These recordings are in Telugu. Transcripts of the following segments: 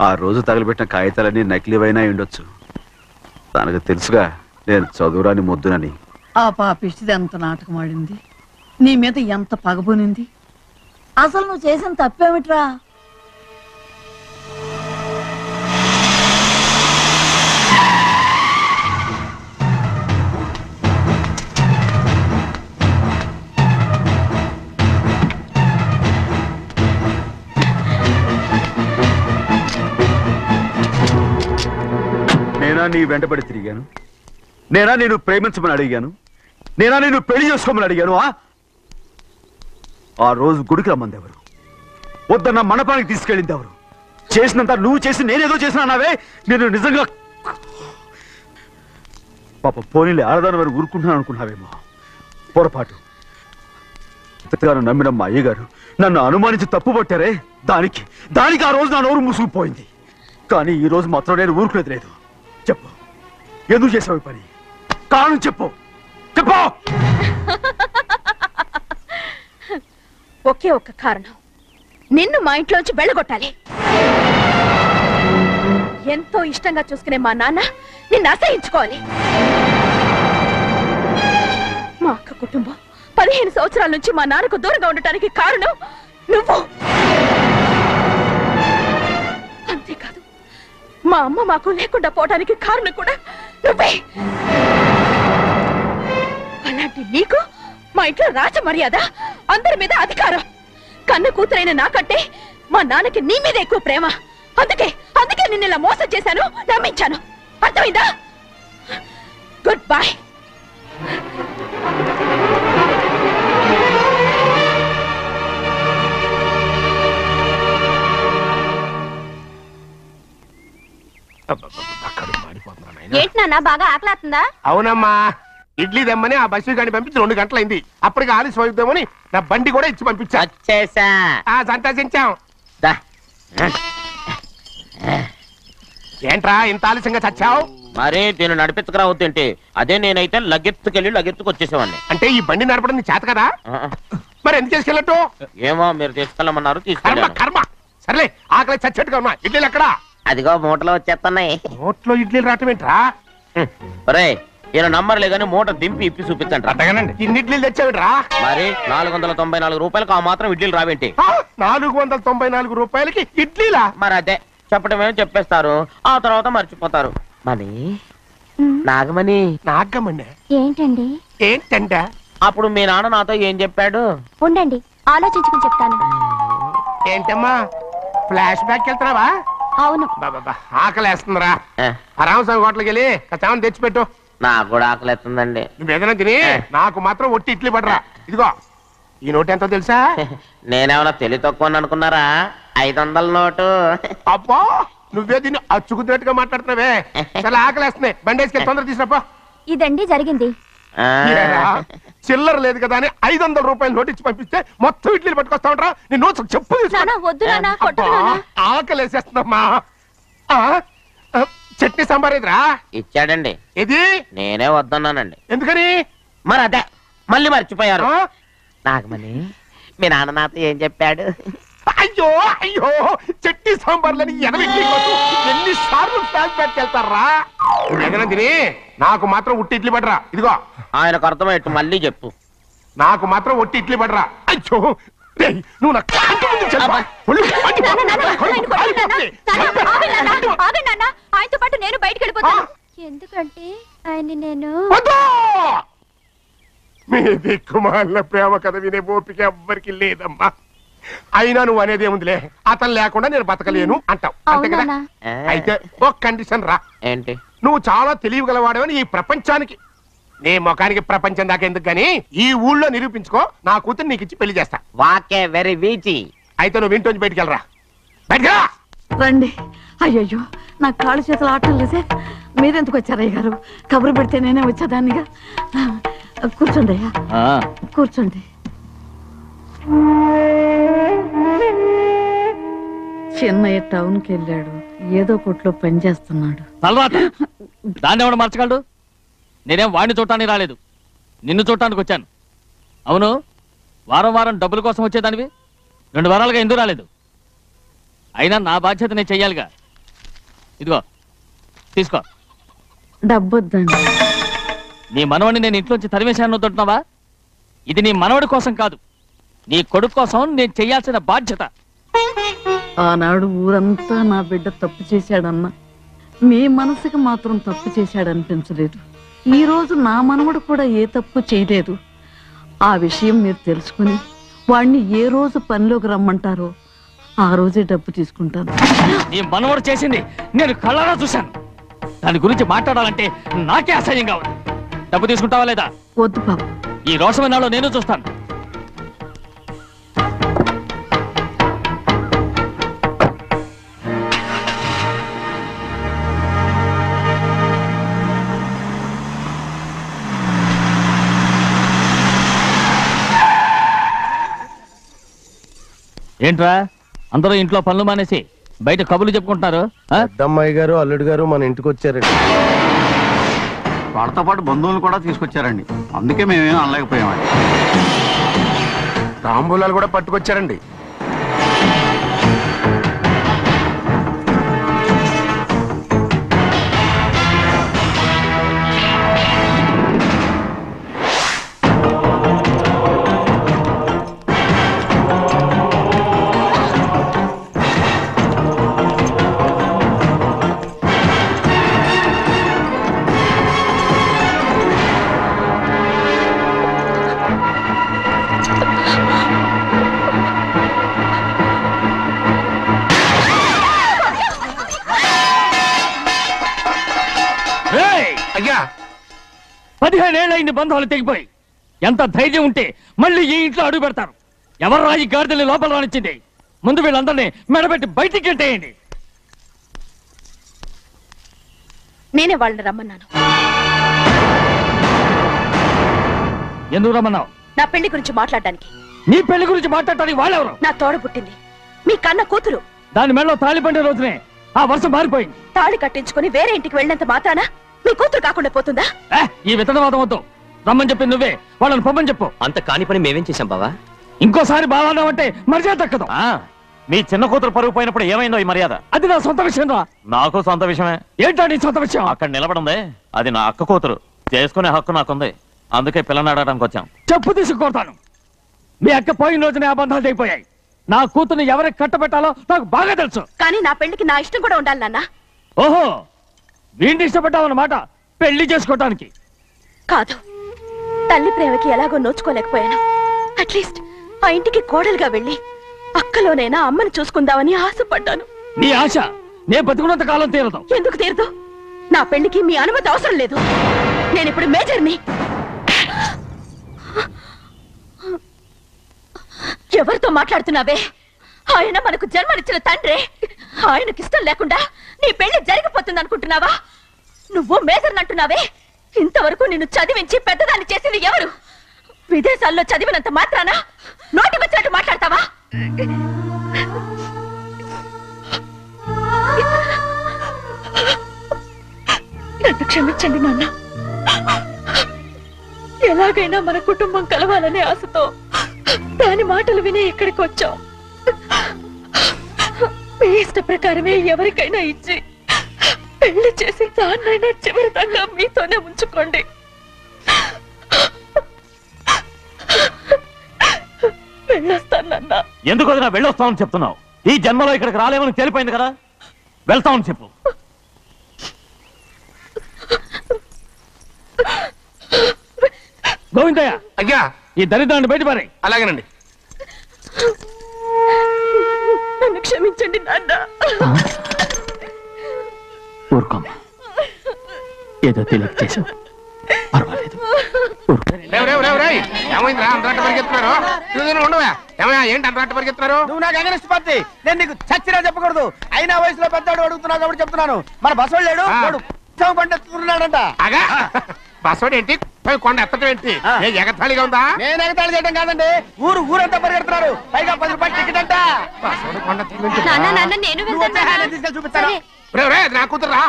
ఆ రోజు తగలబెట్టిన కాగితాలన్నీ నకిలీవైనా ఉండొచ్చు. తనకు తెలుసుగా నేను చదువురాని మొద్దునని. ఆ పాపిష్టిది ఎంత నాటకం ఆడింది, నీ మీద ఎంత పగబోనింది. అసలు నువ్వు చేసిన తప్పేమిట్రా? నేనా నీ వెంటబడి తిరిగాను? నేనా నేను ప్రేమించమని అడిగాను? నేనా నేను పెళ్లి చేసుకోమని అడిగాను? ఆ రోజు గుడికి రమ్మంది ఎవరు? వద్దన్న మండపానికి తీసుకెళ్ళింది ఎవరు? చేసినంత నువ్వు చేసి నేనేదో చేసినావే. నేను నిజంగా పాప పోనీలే ఆడదాని వారు ఊరుకుంటున్నాను అనుకున్నావేమో. పొరపాటు. గారు నమ్మిన మా అయ్యగారు నన్ను అనుమానించి తప్పుపట్టారే, దానికి ఆ రోజు నా నోరు మూసుకుపోయింది. కానీ ఈ రోజు మాత్రం నేను ఊరుకునేది లేదు. చెప్పు, ఎందుకు చేసావు ఈ పని? కారణం చెప్పు. చెప్పు. ఒకే ఒక్క కారణం, నిన్ను మా ఇంట్లోంచి వెళ్ళగొట్టాలి. ఎంతో ఇష్టంగా చూసుకునే మా నాన్న నిన్ను అసహించుకోవాలి. మా అక్క కుటుంబం 15 సంవత్సరాల నుంచి మా నాన్నకు దూరంగా ఉండటానికి కారణం నువ్వు. అంతేకాదు, మా అమ్మ మాకు లేకుండా పోవడానికి కారణం కూడా నువ్వే. అలాంటి నీకు మా ఇంట్లో రాజ మర్యాద, అందరి మీద అధికారం. కన్న కూతురైన నాకంటే మా నాన్నకి నీ మీద ఎక్కువ ప్రేమ. అందుకే నిన్ను ఇలా మోసం చేశాను, నమ్మించాను. అర్థమైందా? Good bye. ఏంటి నాన్న, బాగా ఆకలాతుందా? అవునమ్మా, ఇడ్లీ దమ్మని ఆ బస్సు గాని పంపించి 2 గంటలైంది. అప్పటికి ఆలస్యం అవుతామని నా బండి కూడా ఇచ్చి పంపించా. సంతోషించాం. ఏంట్రా ఇంత ఆలస్యంగా చచ్చావు? మరే దీన్ని నడిపించకరావద్దేంటి? అదే నేనైతే లగెత్తుకు వచ్చేసేవాడిని. అంటే ఈ బండి నడపడం నీ చేత కదా? మరి ఎందుకు తీసుకెళ్ళట్టు? ఏమో మీరు తీసుకెళ్ళమన్నారు, తీసుకెళ్ళాను. కర్మ. సర్లే, ఆకలి చచ్చట్టుగా ఉన్నా. ఇడ్లీలు ఎక్కడా? అదిగో మూటలో వచ్చేస్తున్నాయి. మూటలో ఇడ్లీలు రావటం ఏంట్రా? రే, ఈయన నంబర్లే గానీ మూట దింపి ఇప్పి చూపించండి. అట్టగానండి. ఇన్ని ఇడ్లీలు తెచ్చావిడ్రా? మరి 494 రూపాయలకు ఆ మాత్రం ఇడ్లీలు రావేంటి? 494 రూపాయలకి ఇడ్లీలా? మరి అదే చెప్పడమేమో చెప్పేస్తారు, ఆ తర్వాత మర్చిపోతారు. మనీ నాగమణి. నాగమణి ఏంటండి? ఏంటంట? అప్పుడు మీ నాన్న నాతో ఏం చెప్పాడు? ఉండండి, ఆలోచించుకుని చెప్తాను. ఏంటమ్మా, ఫ్లాష్ బ్యాక్ వెళ్తున్నావా? అవును. ఆకలేస్తుందిరా. రామస్వామి హోటల్కి వెళ్ళి కచ్చామని తెచ్చిపెట్టు. నాకు కూడా ఆకలేస్తుందండి. నువ్వేదైనా తిని నాకు మాత్రం ఒట్టి ఇడ్లీ పడరా. ఇదిగో ఈ నోటు ఎంతో తెలుసా? నేనేమన్నా తెలివి తక్కువ అనుకున్నారా? 500 నోటు. అబ్బా, నువ్వే దీన్ని అచ్చుకుతున్నట్టుగా మాట్లాడుతున్నావే. చాలా ఆకలేస్తున్నాయి, బండేసుకెళ్ళి తొందర తీసినప్ప. ఇదండి జరిగింది. చిల్లర లేదు కదా అని 500 రూపాయలు నోటు ఇచ్చి పంపిస్తే మొత్తం ఇడ్లీలు పట్టుకొస్తా ఉంటా. నీ నోట్స్ చెప్పు. ఆకలేసేస్తున్నామ్మా. చట్నీ సాంబార్ ఎదురా ఇచ్చాడండి. ఇది నేనే వద్దన్నానండి. ఎందుకని? మరి అదే మళ్ళీ మర్చిపోయారు. నాగమణి, మీ నాన్న నాతో ఏం చెప్పాడు? అయ్యో అయ్యో, చట్నీ సాంబార్లని ఎన్నిసార్లు ఫ్లాష్ బ్యాక్ వెళ్తారా? ఏదైనా తిని నాకు మాత్రం ఉట్టి ఇడ్లీ పడరా. ఇదిగో ఆయనకు అర్థమయ్యట్టు మళ్ళీ చెప్పు. నాకు మాత్రం ఒట్టి ఇడ్లీ పడరా. అయ్యో, నువ్వు ఆయనతో పాటు నేను బయటకు వెళ్ళిపోతాను. ఎందుకంటే ఆయన నేను మీ దిక్కుమాల ప్రేమ కథ వినే ఓపిక ఎవ్వరికి లేదమ్మా. అయినా నువ్వు అనేది ఏముందిలే, అతను లేకుండా నేను బతకలేను అంటావు, అంతే కదా? అయితే ఒక కండిషన్ రా. ఏంటి? నువ్వు చాలా తెలియగలవాడవని ఈ ప్రపంచానికి, నీ ముఖానికి ప్రపంచం దాకా ఎందుకు గానీ ఈ ఊళ్ళో నిరూపించుకో. నా కూతురు నీకు ఇచ్చి పెళ్లి చేస్తా. వాకే వెరీ వీచి. అయితే నువ్వు ఇంటి బయటికి వెళ్ళరా. బయటగా రండి. అయ్యయ్యో, నాకు కాళ్ళు చేతులు ఆటం లేదే. మీరెందుకు వచ్చారయ్య గారు? కబురు పెడితే నేనే వచ్చేదాన్నిగా. కూర్చోండి అయ్యా, కూర్చోండి. చిన్నయ్య టౌన్కి వెళ్ళాడు, ఏదో కొట్లో పని చేస్తున్నాడు. దాన్ని ఎవడు మార్చగలడు? నేనేం వాడిని చూడటానికి రాలేదు, నిన్ను చూడటానికి వచ్చాను. అవును, వారం వారం డబ్బుల కోసం వచ్చేదానివి 2 వారాలుగా ఎందుకు రాలేదు? అయినా నా బాధ్యత నేను చెయ్యాలిగా. ఇదిగో తీసుకో. డబ్బొద్దండి. నీ మనవడిని నేను ఇంట్లోంచి తరివేశాను వద్దంటున్నావా? ఇది నీ మనవడి కోసం కాదు, నీ కొడుకు కోసం నేను చెయ్యాల్సిన బాధ్యత. ఆనాడు ఊరంతా నా బిడ్డ తప్పు చేశాడన్నా మీ మనసుకి మాత్రం తప్పు చేశాడనిపించలేదు. ఈ రోజు నా మనవడు కూడా ఏ తప్పు చేయలేదు. ఆ విషయం మీరు తెలుసుకుని వాడిని ఏ రోజు పనిలోకి రమ్మంటారో ఆ రోజే డబ్బు తీసుకుంటాను. నీ మనవడు చేసింది నేను కళ్ళారా చూశాను. దాని గురించి మాట్లాడాలంటే నాకే అసహ్యంగా ఉంది. డబ్బు తీసుకుంటావా లేదా? వద్దు బాబు. ఈ రోషమన్నాలో నేను చూస్తాను. ఏంట్రా అందరూ ఇంట్లో పనులు మానేసి బయట కబుర్లు చెప్పుకుంటున్నారు? పెద్దమ్మాయి గారు అల్లుడు గారు మన ఇంటికి వచ్చారండి. వాళ్ళతో పాటు బంధువులు కూడా తీసుకొచ్చారండి, అందుకే మేమేం అనలేకపోయామండి. తాంబూలాలు కూడా పట్టుకొచ్చారండి. అయ్యా 15 ఏళ్ళైంది బంధాలు తెగిపోయి. ఎంత ధైర్యం ఉంటే మళ్ళీ ఈ ఇంట్లో అడుగు పెడతారు? ఎవరు ఈ గాడిదల్ని లోపల రానిచ్చింది? ముందు వీళ్ళందరినీ మెడబెట్టి బయటికి గెంటేయండి. నేనే వాళ్ళని రమ్మన్నాను. ఎందుకు రమ్మన్నావు? నా పెళ్లి గురించి మాట్లాడడానికి. నీ పెళ్లి గురించి మాట్లాడటానికి వాళ్ళెవరు? నా తోడ పుట్టింది మీ కన్న కూతురు. దాని మెడలో తాళి పండే రోజునే ఆ వర్షం మారిపోయింది. తాళి కట్టించుకుని వేరే ఇంటికి వెళ్ళినంత మాత్రాన మీ కూతురు కాకుండా పోతుందా? ఈ విత్తనవాదం వద్దు. రమ్మని చెప్పి నువ్వే వాళ్ళని పొమ్మని చెప్పు. అంత కాని పని మేమేం చేశాం బావా? ఇంకోసారి బావాలంటే మర్యాద దక్కదు. మీ చిన్న కూతురు పరుగు పోయినప్పుడు ఏమైందో ఈ మర్యాద? అది నా సొంత విషయం రా. నాకు సొంత విషయమే. ఏంటో నీ సొంత విషయం? అక్కడ నిలబడింది అది నా అక్క కూతురు, చేసుకునే హక్కు నాకుంది. అందుకే పిల్లని అడగడానికి వచ్చాం. చెప్పు తీసుకొడతాను. మీ అక్క పోయిన రోజునే ఆ బంధాలు తెగిపోయాయి. నా కూతుర్ని ఎవరికి కట్టబెట్టాలో నాకు బాగా తెలుసు. కానీ నా పెళ్లికి నా ఇష్టం కూడా ఉండాలి నాన్న. ఓహో, వీడిని ఇష్టపడ్డావన్నమాట పెళ్లి చేసుకోవటానికి? కాదు, తల్లి ప్రేమకి ఎలాగో నోచుకోలేకపోయాను. అట్లీస్ట్ ఆ ఇంటికి కోడలుగా వెళ్ళి అక్కలోనైనా అమ్మని చూసుకుందామని ఆశపడ్డాను. నీ ఆశ నే బతుకున్నంత కాలం తీరదు. ఎందుకు తీరదు? నా పెళ్లికి మీ అనుమతి అవసరం లేదు. నేను ఇప్పుడు మేజర్ని. ఎవరితో మాట్లాడుతున్నావే? ఆయన మనకు జన్మనిచ్చిన తండ్రి. ఆయనకిష్టం లేకుండా నీ పెళ్లి జరిగిపోతుంది అనుకుంటున్నావా? నువ్వు మేజర్ని అంటున్నావే. ఇంతవరకు నిన్ను చదివించి పెద్దదాన్ని చేసింది ఎవరు? విదేశాల్లో చదివినంత మాత్రాన నోటికి వచ్చినట్టు మాట్లాడతావా? నన్ను క్షమించండి నాన్న. ఎలాగైనా మన కుటుంబం కలవాలనే ఆశతో దాని మాటలు వినే ఇక్కడికి వచ్చాం. మీ ఇష్ట ప్రకారమే ఎవరికైనా ఇచ్చి పెళ్లి చేసి దాన్నైనా చివరి దాకా మీతోనే ఉంచుకోండి. వెళ్ళొస్తానన్నా. ఎందుకు వదినా వెళ్ళొస్తామని చెప్తున్నావు? ఈ జన్మలో ఇక్కడికి రాలేమని తెలిపోయింది కదా, వెళ్తామని చెప్పు. గోవిందయ్య, అయ్యా ఈ దరిద్రాన్ని బయటపడే. అలాగేనండి. నన్ను క్షమించండి నాన్న. ఊరుకోమ్మా, ఏదో తెలియక చేసావు, పర్వాలేదు. ఏమైందిరా అంతరాట పరిగెత్తున్నారు? ఉండవా ఏమయ్యా? ఏంటి అంతరాట పరిగెత్తున్నారు? నువ్వు నాకు అగనిస్ట్ పార్టీ, నేను నీకు చచ్చినా చెప్పకూడదు. అయినా వయసులో పెద్దవాడు అడుగుతున్నావు కాబట్టి చెప్తున్నాను. మన బసవాడు లేడు, వాడు పండుతున్నాడంట. అగా బసవాడు ఏంటి? కొండ ఎత్తడం ఏంటి? ఎగతాళిగా ఉందా? నేను ఎగతాళి చేయడం కాదండి, ఊరంతా పరిగెడుతున్నారు. పైగా 10 రూపాయలు టికెట్ అంట. బసవాడు కొండ తీసుకెళ్ళి చూపిస్తారా? నా కూతురా.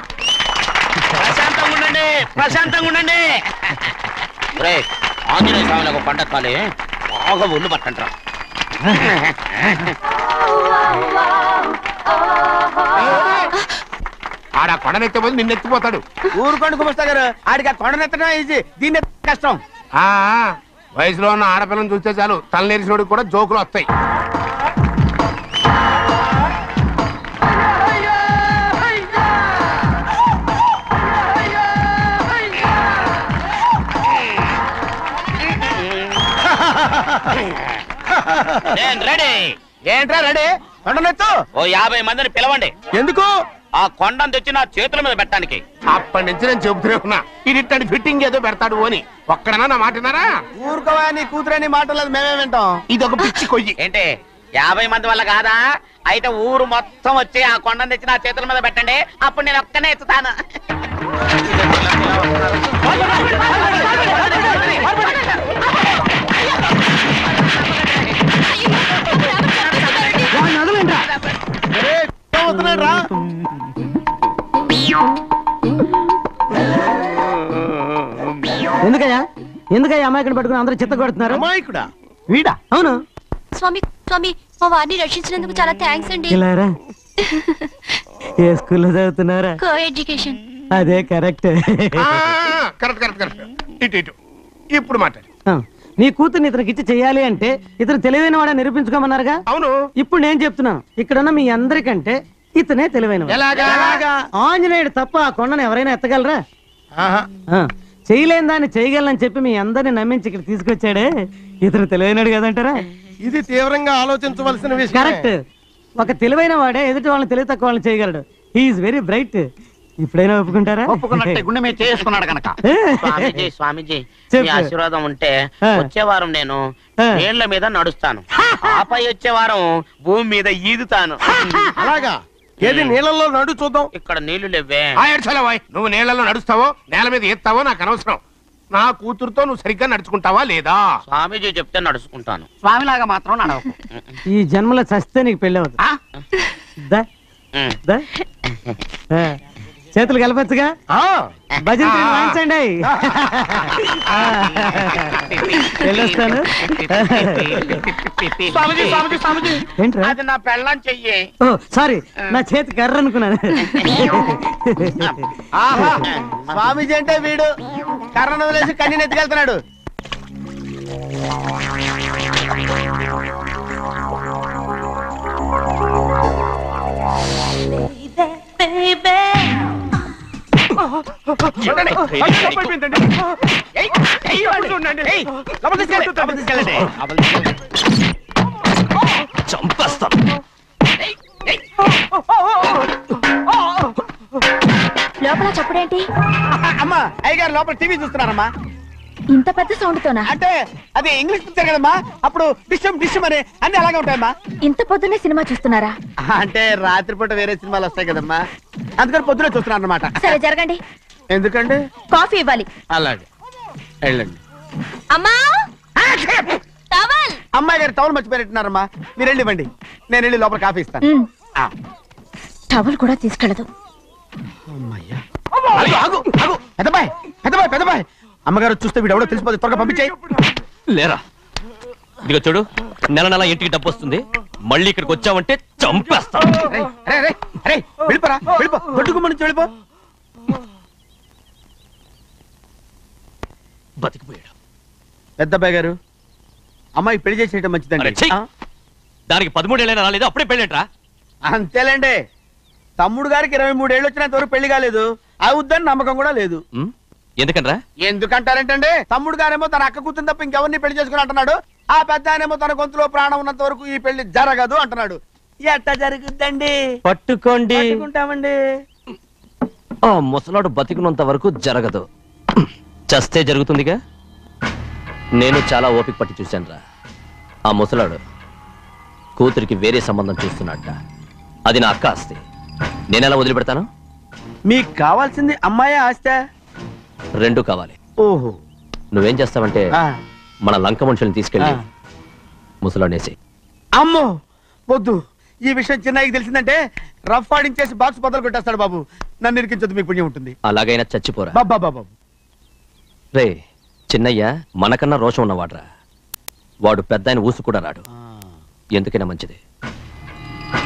ప్రశాంతంగా ఉండండి, ప్రశాంతంగా ఉండండి. ఆంజనేయ స్వామికి పండగ కాలే, బాగా ఒళ్ళు పట్టంటారా. ఆడ కొండనెత్తే పోతే నిన్నెత్తిపోతాడు. ఊరుకోండి కుమస్తా గారు, ఆడికి ఆ కొండనెత్తడం ఈజీ, దీన్ని కష్టం. వయసులో ఉన్న ఆడపిల్లని చూస్తే చాలు తలనేరిసినోడికి కూడా జోకులు వస్తాయి. ఏంట్రా రెడీ? కొండనెత్తు. ఓ 50 మందిని పిలవండి. ఎందుకు? ఆ కొండను తెచ్చి నా చేతుల మీద పెట్టడానికి. అప్పటి నుంచి నేను చెబుతూనే ఉన్నా, ఇది ఇట్టని ఫిట్టింగ్ ఏదో పెడతాడు అని. ఒక్కడనా నా మాట విన్నారా? ఊరుకోవా, నీ కూతురని మాటలేదు మేమే వింటాం. ఇదొక పిచ్చి కొయ్యి. ఏంటి 50 మంది వల్ల కాదా? అయితే ఊరు మొత్తం వచ్చి ఆ కొండను తెచ్చి నా చేతుల మీద పెట్టండి, అప్పుడు నేను ఒక్కనే ఎత్తుతాను. ఎందుకయ్యా అమాయకుడు పట్టుకుని అందరూ చిత్త కొడుతున్నారు? అమాయకుడా? వీడా? అవును. స్వామి స్వామి, మా వారిని రక్షించినందుకు చాలా థ్యాంక్స్ అండి. ఇలారా, ఏ స్కూల్లో చదువుతున్నారా? Co education. అదే కరెక్ట్. Correct correct correct. ఇటు ఇటు ఇప్పుడు మాట్లాడు. నీ కూతుర్ని ఇతనికి ఇచ్చి చెయ్యాలి అంటే ఇతను తెలివైన వాడని నిరూపించుకోమన్నారుగా. అవును. ఇప్పుడు నేను చెప్తున్నాను, ఇక్కడున్న మీ అందరికంటే ఇతనే తెలివైన. ఆంజనేయుడు తప్ప ఆ కొండను ఎవరైనా ఎత్తగలరా? చేయలేని దాన్ని చేయగలనని చెప్పి మీ అందరిని నమ్మించి ఇక్కడ తీసుకొచ్చాడే, ఇతను తెలివైనడు కదంటారా? ఇది తీవ్రంగా ఆలోచించవలసిన విషయం. కరెక్ట్. ఒక తెలివైన వాడే ఎదుటి వాళ్ళని తెలివి తక్కువ వాళ్ళని చేయగలడు. He is very bright. ఇప్పుడైనా ఒప్పుకుంటారా? ఒప్పుకున్నట్టే గుండె మీద చేసుకున్నాడు కనుక. స్వామీజీ స్వామీజీ, మీ ఆశీర్వాదం ఉంటే వచ్చే వారం నేను నీళ్ల మీద నడుస్తాను, ఆపై వచ్చే వారం భూమి మీద ఈదుతాను. అలాగా? ఏది నీళ్ళల్లో నడు చూద్దాం. ఇక్కడ నీళ్లు లేవే. నువ్వు నీళ్లలో నడుస్తావో నేల మీద ఎత్తావో నాకు అనవసరం. నా కూతురుతో నువ్వు సరిగ్గా నడుచుకుంటావా లేదా? స్వామీజీ చెప్తే నడుచుకుంటాను. స్వామిలాగా మాత్రం నడవకు. ఈ జన్మలో చస్తే నీకు పెళ్ళి అవుతుంది. చేతులు కలపచ్చుగా. భజన వాయించండి. వెళ్ళొస్తాను. అది నా పెళ్ళం చెయ్యి. ఓ సారీ, నా చేతి కర్ర అనుకున్నాను. స్వామీజీ అంటే వీడు కర్రను వదిలేసి కన్నీ నెత్తికెళ్తున్నాడు. చంపేస్తాను. లోపల చప్పుడేంటి? అమ్మా, అయ్యగారు లోపల టీవీ చూస్తున్నారమ్మా. ఇంత పెద్ద సౌండ్ తోనా? అంటే అది ఇంగ్లీష్ పిక్చర్ కదమ్మా, అప్పుడు డిస్టమ్ డిస్టమ్ అని అన్ని అలాగే ఉంటాయమ్మా. ఇంత పొద్దున్నే సినిమా చూస్తున్నారా? అంటే రాత్రిపూట వేరే సినిమాలు వస్తాయి కదమ్మా, అందుకని పొద్దునే చూస్తున్నాను అన్నమాట. సరే జరగండి. ఎందుకండి? కాఫీ ఇవ్వాలి. అలాగే వెళ్ళండి. అమ్మా, టవల్. అమ్మాయి గారు టవల్ మర్చిపోయినట్టున్నారమ్మా, మీరు వెళ్ళి ఇవ్వండి, నేను వెళ్ళి లోపల కాఫీ ఇస్తాను. టవల్ కూడా తీసుకెళ్ళదు. పెద్దబాయ్ పెద్దబాయ్ పెద్దబాయ్, అమ్మగారు చూస్తే వీడు ఎవడో తెలిసిపోతే త్వరగా పంపించేయి. లేరా, ఇదిగో చూడు, నెల నెల ఇంటికి డబ్బు వస్తుంది, మళ్ళీ ఇక్కడికి వచ్చావంటే చంపేస్తా. వెళ్ళిపోరా, వెళ్ళిపో, దొడ్డుకుమ్మ నుంచి వెళ్ళిపో. బతికిపోయాడు. పెద్దబాయ్ గారు, అమ్మాయి పెళ్లి చేసేయటం మంచిదండి. దానికి 13 ఏళ్ళైనా రాలేదు, అప్పుడే పెళ్ళేంట్రా? అంతేలేండి, తమ్ముడు గారికి 23 ఏళ్ళు వచ్చినంత వరకు పెళ్లి కాలేదు, అవుద్దని నమ్మకం కూడా లేదు. ఎందుకనరా? ఎందుకంటారేంటండి, తమ్ముడు గారేమో తన అక్క కూతురు తప్ప ఇంకెవరిని పెళ్లి చేసుకుని అంటున్నాడు, ఆ పెద్ద ఆయనేమో తన గొంతులో ప్రాణం ఉన్నంత వరకు ఈ పెళ్లి జరగదు అంటున్నాడు. ఎట్ట జరుగుద్దండి? పట్టుకోండి. పట్టుకుంటామండి. ఆ ముసలాడు బతికినంత వరకు జరగదు, చస్తే జరుగుతుందిగా. నేను చాలా ఓపిక పట్టి చూశానురా. ఆ ముసలాడు కూతురికి వేరే సంబంధం చూస్తున్నట్ట. అది నా అక్క ఆస్తి, నేనెలా వదిలిపెడతాను? మీకు కావాల్సింది అమ్మాయి ఆస్తి? రెండు కావాలి. ఓహో. నువ్వేం చేస్తావంటే మన లంక మనుషుల్ని తీసుకెళ్ళి ముసలాడేసి. అమ్మో వద్దు, ఈ విషయం చిన్నయ్యకి తెలిసిందంటే రఫ్ ఆడించేసి బాక్స్ బదులు కొట్టేస్తాడు బాబు. నన్ను ఇరికించదు, మీకు పుణ్యం ఉంటుంది. అలాగైనా చచ్చిపోరా బాబా బాబు. రే చిన్నయ్య మనకన్నా రోషం ఉన్నవాడ్రా, వాడు పెద్ద ఆయన ఊసు కూడా రాడు. ఎందుకైనా మంచిది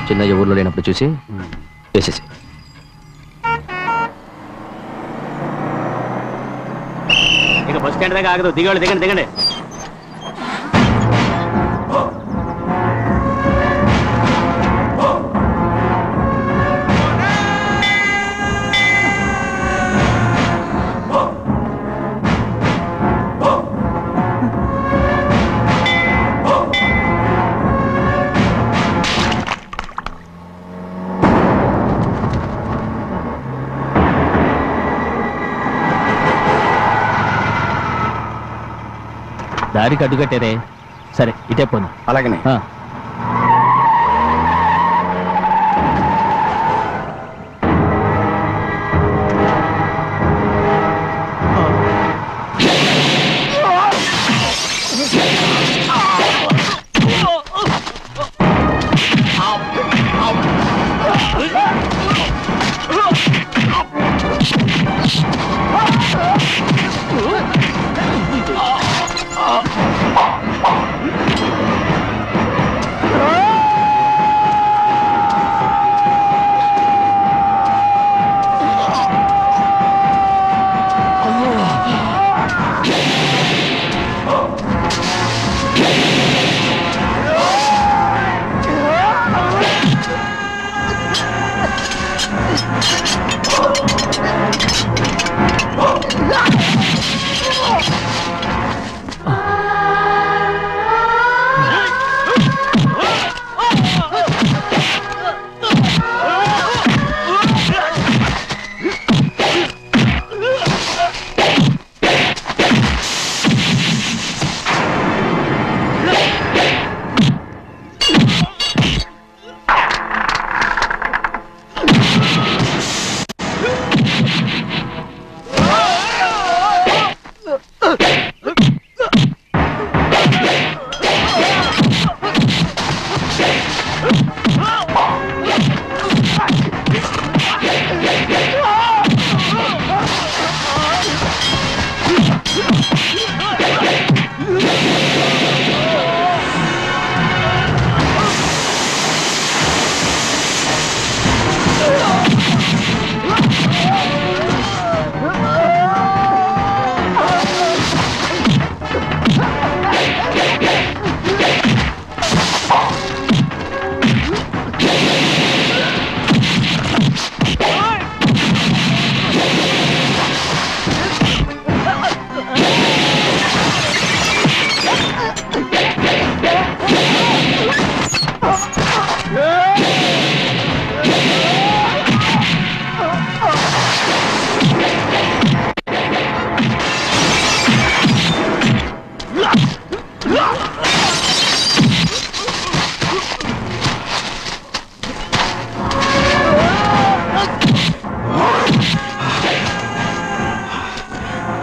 చిన్నయ్య ఊర్లో లేనప్పుడు చూసి వేసేసి. స్టాండ్ దగ్గర ఆగదు, దిగండి దిగండి దిగండి. దారికి అడ్డుకట్టారే. సరే ఇటే పోను. అలాగనే.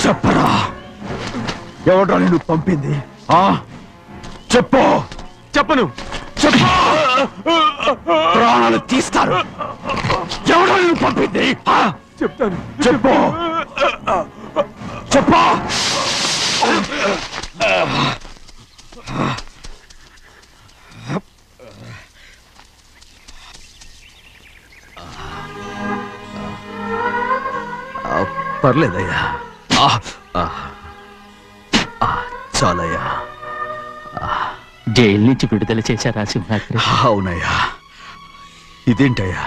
చెప్పరా, ఎవడ్రా నిన్ను పంపింది? చెప్పు. చెప్పను. చెప్పు. ప్రాణాలు తీస్తారు. ఎవడ్రా నిన్ను పంపింది? చెప్తాను. చెప్పు. చెప్పు. పర్లేదయ్యా, చాలయ్యా. జైలు నుంచి విడుదల చేశారా సింహాద్రి? అవునయ్యా. ఇదేంటయ్యా,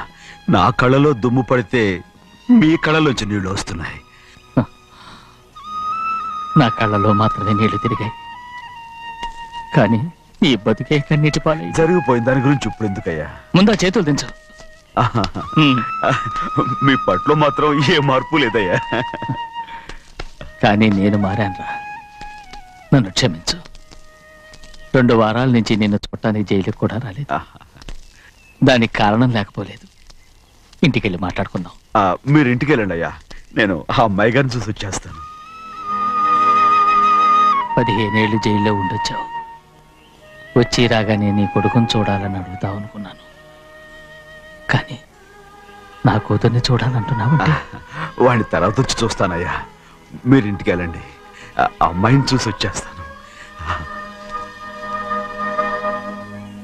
నా కళ్ళలో దుమ్ము పడితే మీ కళ్ళలోంచి నీళ్లు వస్తున్నాయి. నా కళ్ళలో మాత్రమే నీళ్లు తిరిగాయి, కానీ ఈ బతుకే కన్నీటి పాలై జరిగిపోయింది. దాని గురించి ఇప్పుడు ఎందుకయ్యా? ముందా చేతులు దించు. మీ పట్ల మాత్రం ఏ మార్పు లేదయ్యా. కానీ నేను మారానురా, నన్ను క్షమించు. 2 వారాల నుంచి నిన్ను చూడటానికి జైలుకి కూడా రాలేదు. దానికి కారణం లేకపోలేదు. ఇంటికెళ్ళి మాట్లాడుకుందాం. మీరు ఇంటికి వెళ్ళండి అయ్యా, నేను ఆ అమ్మాయి గారిని చూసి వచ్చేస్తాను. 15 ఏళ్ళు జైల్లో ఉండొచ్చావు. వచ్చి రాగానే నీ కొడుకుని చూడాలని అడుగుతావు అనుకున్నాను, కానీ నా కూతుర్ని చూడాలంటున్నావంటే వాడిని తర్వాత వచ్చి చూస్తానయ్యా. మీరు ఇంటికి వెళ్ళండి, అమ్మాయిని చూసి వచ్చేస్తాను.